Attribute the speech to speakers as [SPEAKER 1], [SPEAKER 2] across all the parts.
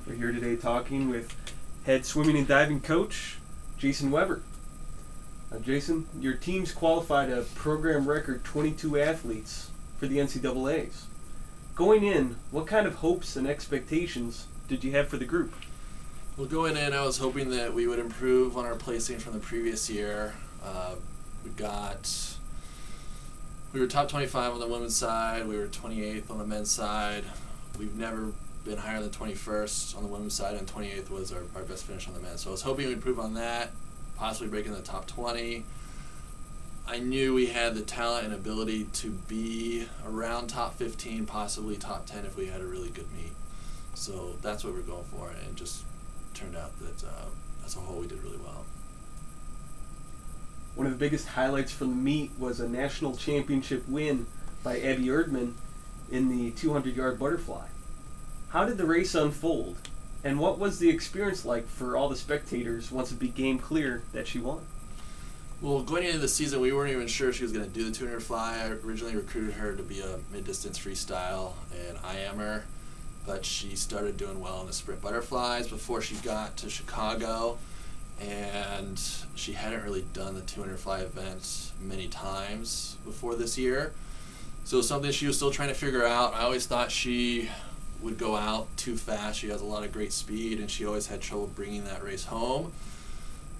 [SPEAKER 1] We're here today talking with head swimming and diving coach Jason Weber. Jason, your team's qualified a program record 22 athletes for the NCAAs. Going in, what kind of hopes and expectations did you have for the group?
[SPEAKER 2] Well, going in, I was hoping that we would improve on our placing from the previous year. We were top 25 on the women's side. We were 28th on the men's side. We've never been higher than 21st on the women's side, and 28th was our best finish on the men's. So I was hoping we'd improve on that, possibly breaking the top 20. I knew we had the talent and ability to be around top 15, possibly top 10 if we had a really good meet. So that's what we're going for, and it just turned out that as a whole we did really well.
[SPEAKER 1] One of the biggest highlights from the meet was a national championship win by Erdman in the 200-yard butterfly. How did the race unfold, and what was the experience like for all the spectators once it became clear that she won?
[SPEAKER 2] Well, going into the season, we weren't even sure she was going to do the 200 fly. I originally recruited her to be a mid-distance freestyle and IMer, but she started doing well in the sprint butterflies before she got to Chicago, and she hadn't really done the 200 fly event many times before this year. So it was something she was still trying to figure out. I always thought she would go out too fast. She has a lot of great speed, and she always had trouble bringing that race home.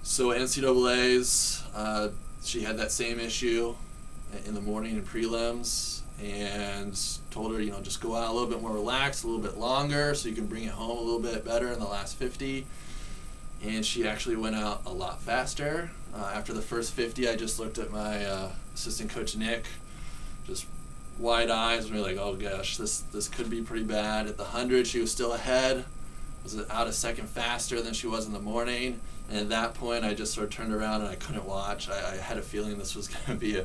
[SPEAKER 2] So at NCAAs, she had that same issue in the morning in prelims, and told her, just go out a little bit more relaxed, a little bit longer, so you can bring it home a little bit better in the last 50. And she actually went out a lot faster. After the first 50, I just looked at my assistant coach Nick, just wide eyes, and we were like, oh gosh, this could be pretty bad. At the 100, she was still ahead, was out a second faster than she was in the morning. And at that point, I just sort of turned around and I couldn't watch. I had a feeling this was going to be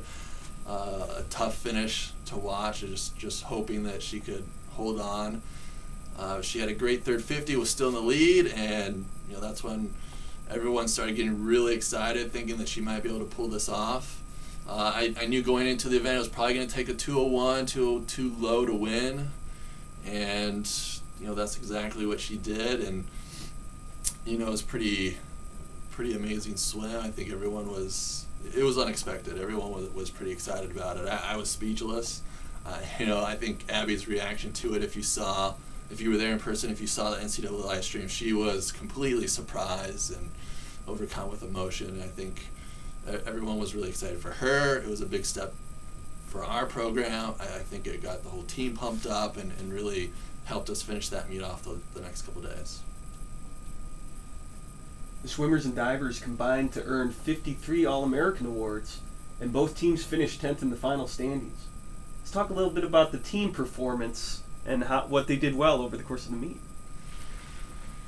[SPEAKER 2] a tough finish to watch, just hoping that she could hold on. She had a great third 50, was still in the lead, and that's when everyone started getting really excited, thinking that she might be able to pull this off. I knew going into the event it was probably going to take a 201, 202 low to win, and that's exactly what she did. And it was pretty amazing swim. I think it was unexpected. Everyone was pretty excited about it. I was speechless. I think Abby's reaction to it, if you were there in person, if you saw the NCAA live stream, she was completely surprised and overcome with emotion. And I think everyone was really excited for her. It was a big step for our program. I think it got the whole team pumped up and really helped us finish that meet off the next couple days.
[SPEAKER 1] The swimmers and divers combined to earn 53 All-American awards, and both teams finished 10th in the final standings. Let's talk a little bit about the team performance and what they did well over the course of the meet.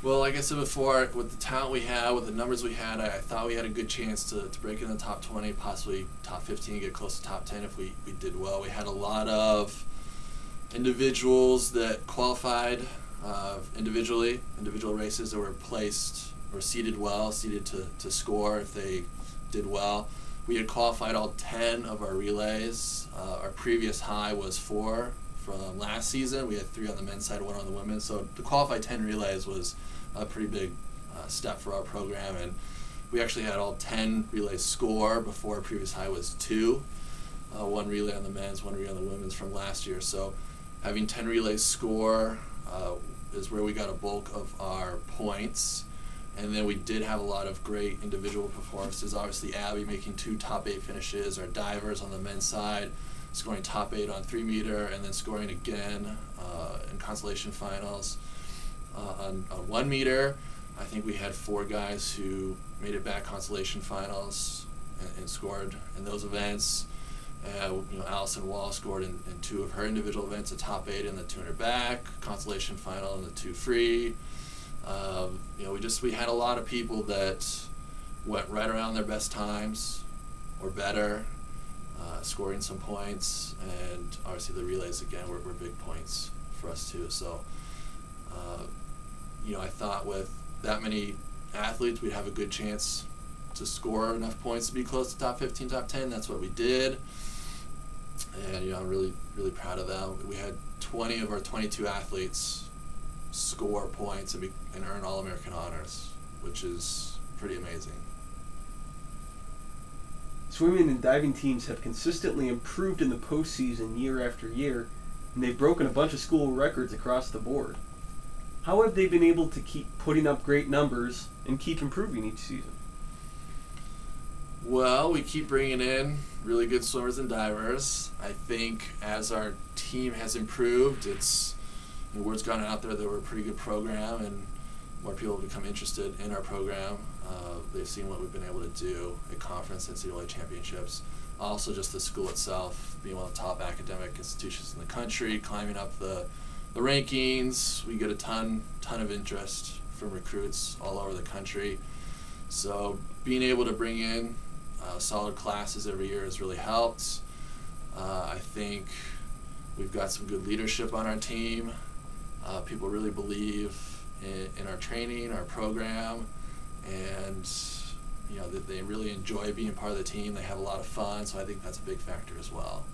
[SPEAKER 2] Well, like I said before, with the talent we had, with the numbers we had, I thought we had a good chance to break in the top 20, possibly top 15, get close to top 10 if we did well. We had a lot of individuals that qualified individual races that were placed or seeded well, seeded to score if they did well. We had qualified all 10 of our relays. Our previous high was 4 from last season. We had 3 on the men's side, 1 on the women's. So to qualify 10 relays was a pretty big step for our program. And we actually had all 10 relays score before our previous high was 2. 1 relay on the men's, 1 relay on the women's from last year. So having 10 relays score is where we got a bulk of our points. And then we did have a lot of great individual performances. Obviously, Abby making 2 top 8 finishes. Our divers on the men's side scoring top 8 on 3 meter, and then scoring again in consolation finals on 1 meter. I think we had 4 guys who made it back consolation finals and scored in those events. Allison Wall scored in 2 of her individual events, a top 8 in the 200 back, consolation final in the 2 free. We had a lot of people that went right around their best times or better, scoring some points, and obviously the relays again were big points for us too. So, I thought with that many athletes we'd have a good chance to score enough points to be close to top 15, top 10. That's what we did. And I'm really, really proud of that. We had 20 of our 22 athletes score points and earn All-American honors, which is pretty amazing.
[SPEAKER 1] Swimming and diving teams have consistently improved in the postseason year after year, and they've broken a bunch of school records across the board. How have they been able to keep putting up great numbers and keep improving each season?
[SPEAKER 2] Well, we keep bringing in really good swimmers and divers. I think as our team has improved, the word's gone out there that we're a pretty good program, and more people have become interested in our program. They've seen what we've been able to do at conference NCAA championships. Also, just the school itself being one of the top academic institutions in the country, climbing up the rankings. We get a ton of interest from recruits all over the country. So being able to bring in solid classes every year has really helped. I think we've got some good leadership on our team. People really believe in our training, our program, and that they really enjoy being part of the team. They have a lot of fun, so I think that's a big factor as well.